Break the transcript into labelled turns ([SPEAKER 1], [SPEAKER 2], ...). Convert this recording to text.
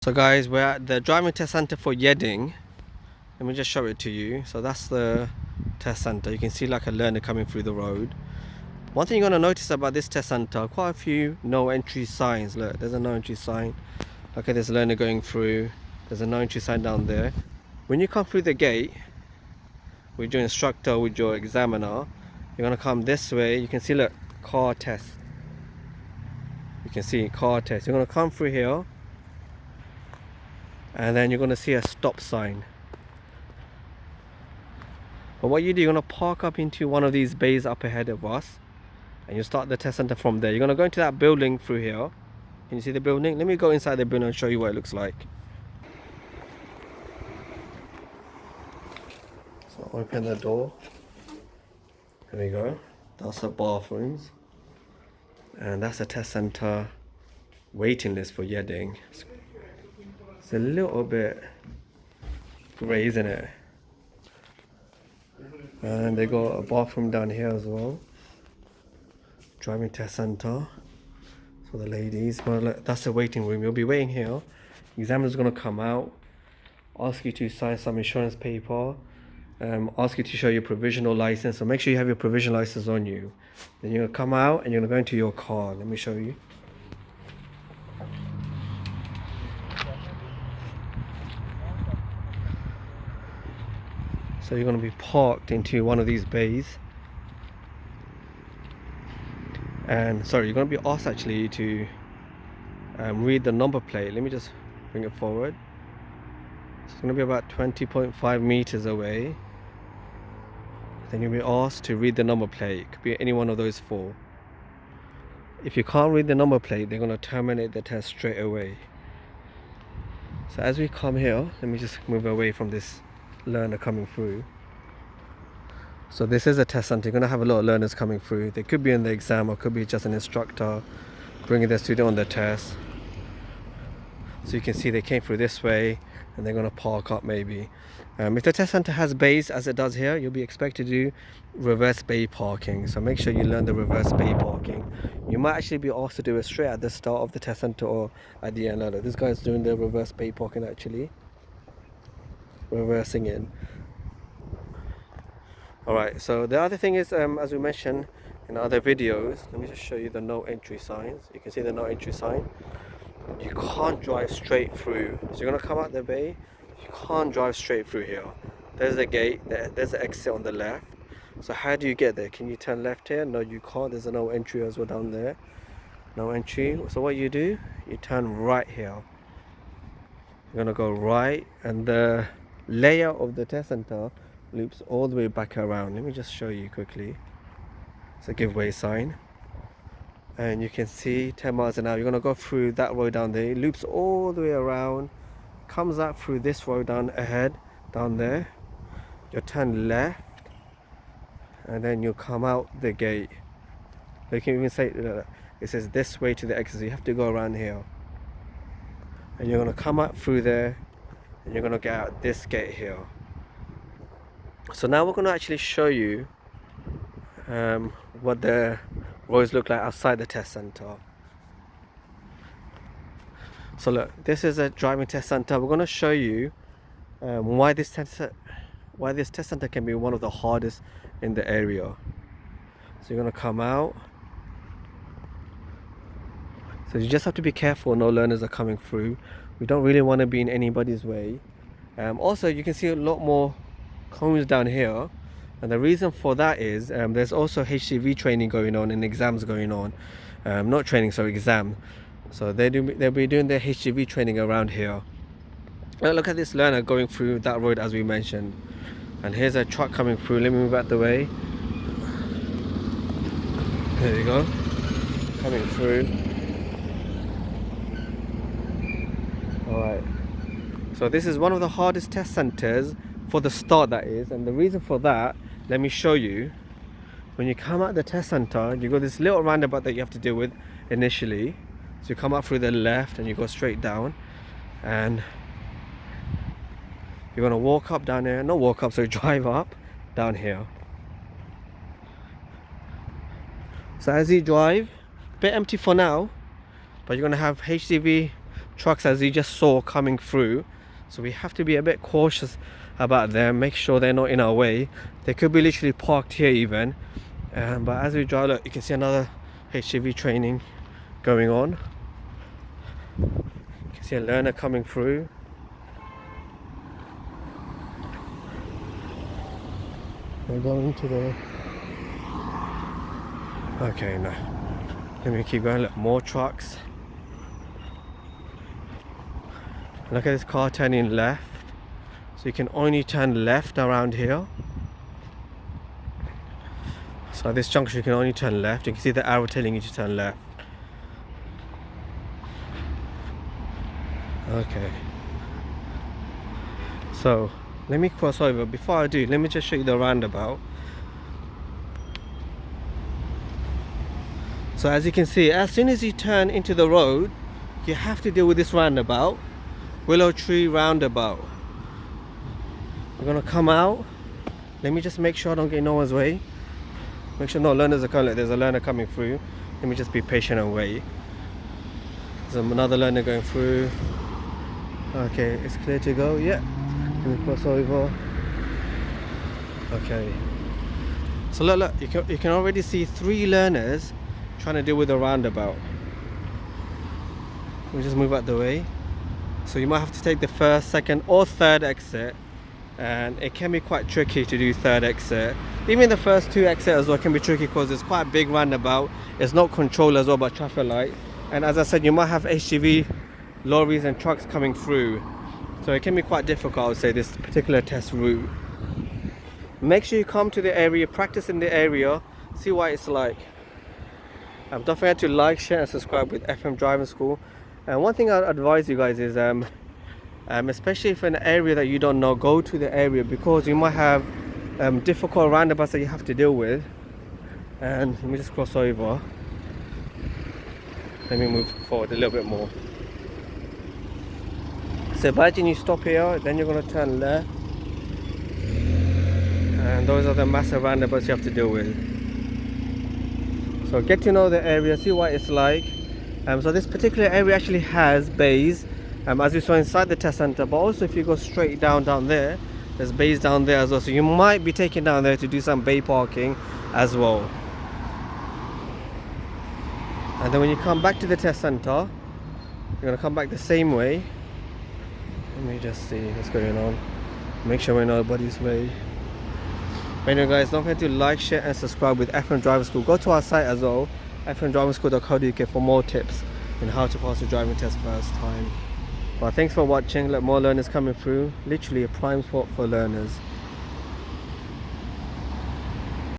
[SPEAKER 1] So guys, we're at the driving test center for Yedding. Let me just show it to you. So that's the test center. You can see like a learner coming through the road. One thing you're going to notice about this test center, quite a few no entry signs. Look, there's a no entry sign. Look at this learner going through. There's a no entry sign down there. When you come through the gate with your instructor, with your examiner, you're going to come this way. You can see, look, car test. You can see car test. You're going to come through here. And then you're going to see a stop sign. But what you do, you're going to park up into one of these bays up ahead of us, and you start the test center from there. You're going to go into that building through here. Can you see the building? Let me go inside the building and show you what it looks like. So open the door. There we go. That's the bathrooms. And that's the test center waiting list for Yedding. It's a little bit grey, isn't it? And they got a bathroom down here as well. Driving test center for the ladies. But look, that's the waiting room. You'll be waiting here. Examiner's gonna come out, ask you to sign some insurance paper, ask you to show your provisional license. So make sure you have your provisional license on you. Then you're gonna come out and you're gonna go into your car. Let me show you. So you're going to be parked into one of these bays, and sorry, you're going to be asked actually to read the number plate. Let me just bring it forward. It's going to be about 20.5 meters away. Then you'll be asked to read the number plate. It could be any one of those four. If you can't read the number plate, they're going to terminate the test straight away. So as we come here, let me just move away from this learner coming through. So this is a test center. You're going to have a lot of learners coming through. They could be in the exam, or could be just an instructor bringing their student on the test. So you can see they came through this way, and they're going to park up maybe. If the test center has bays, as it does here, you'll be expected to do reverse bay parking. So make sure you learn the reverse bay parking. You might actually be asked to do it straight at the start of the test center or at the end. This guy's doing the reverse bay parking actually. Reversing in. Alright, so the other thing is, as we mentioned in other videos, let me just show you the no entry signs. You can see the no entry sign. You can't drive straight through. So you're going to come out the bay. You can't drive straight through here. There's a gate, there's an exit on the left. So how do you get there? Can you turn left here? No, you can't. There's a no entry as well down there. No entry. So what you do, you turn right here. You're going to go right, and the layout of the test center loops all the way back around. Let me just show you quickly. It's a giveaway sign, and you can see 10 miles an hour. You're going to go through that road down there. It loops all the way around, comes out through this road down ahead, down there. You turn left, and then you come out the gate. You can even say it says this way to the exit. You have to go around here, and you're going to come out through there, and you're going to get out this gate here. So now we're going to actually show you what the roads look like outside the test center. So look, this is a driving test center. We're going to show you why this test center can be one of the hardest in the area. So you're going to come out. So you just have to be careful no learners are coming through. We don't really want to be in anybody's way. Also, you can see a lot more cones down here, and the reason for that is there's also HGV training going on and exams going on. Not training, sorry, exam. So they'll be doing their HGV training around here. Look at this learner going through that road as we mentioned, and here's a truck coming through. Let me move out the way. There you go, coming through. Alright, so this is one of the hardest test centers for the start, that is, and the reason for that, let me show you. When you come out the test center, you got this little roundabout that you have to deal with initially. So you come up through the left and you go straight down, and you're gonna walk up down here, not walk up, so drive up down here. So as you drive, a bit empty for now, but you're gonna have HGV trucks, as you just saw, coming through, so we have to be a bit cautious about them, make sure they're not in our way. They could be literally parked here even, but as we drive, look, you can see another HGV training going on. You can see a learner coming through. We're going to the... okay, no, let me keep going. Look, more trucks. Look at this car turning left, so you can only turn left around here. So at this junction you can only turn left. You can see the arrow telling you to turn left. Okay, so let me cross over. Before I do, let me just show you the roundabout. So as you can see, as soon as you turn into the road, you have to deal with this roundabout, Willow Tree Roundabout. We're gonna come out. Let me just make sure I don't get in no one's way. Make sure no learners are coming. There's a learner coming through. Let me just be patient and wait. There's another learner going through. Okay, it's clear to go. Yeah. Let me cross over. Okay. So look, you can already see 3 learners trying to deal with the roundabout. Let me just move out the way. So you might have to take the first, second or third exit, and it can be quite tricky to do third exit. Even the first 2 exits as well can be tricky because it's quite a big roundabout. It's not controlled as well by traffic light, and as I said, you might have HGV lorries and trucks coming through, so it can be quite difficult, I would say, this particular test route. Make sure you come to the area, practice in the area, see what it's like. Don't forget to like, share and subscribe with FM Driving School. And one thing I'd advise you guys is, especially if in an area that you don't know, go to the area, because you might have difficult roundabouts that you have to deal with. And let me just cross over. Let me move forward a little bit more. So imagine you stop here, then you're going to turn left. And those are the massive roundabouts you have to deal with. So get to know the area, see what it's like. So this particular area actually has bays, as we saw inside the test center, but also if you go straight down there, there's bays down there as well, so you might be taken down there to do some bay parking as well. And then when you come back to the test center, you're going to come back the same way. Let me just see what's going on, make sure we're in nobody's way. But anyway guys, don't forget to like, share and subscribe with FM Driving School. Go to our site as well, fmdrivingschool.co.uk, for more tips on how to pass the driving test first time. But thanks for watching. Let more learners coming through. Literally a prime spot for learners.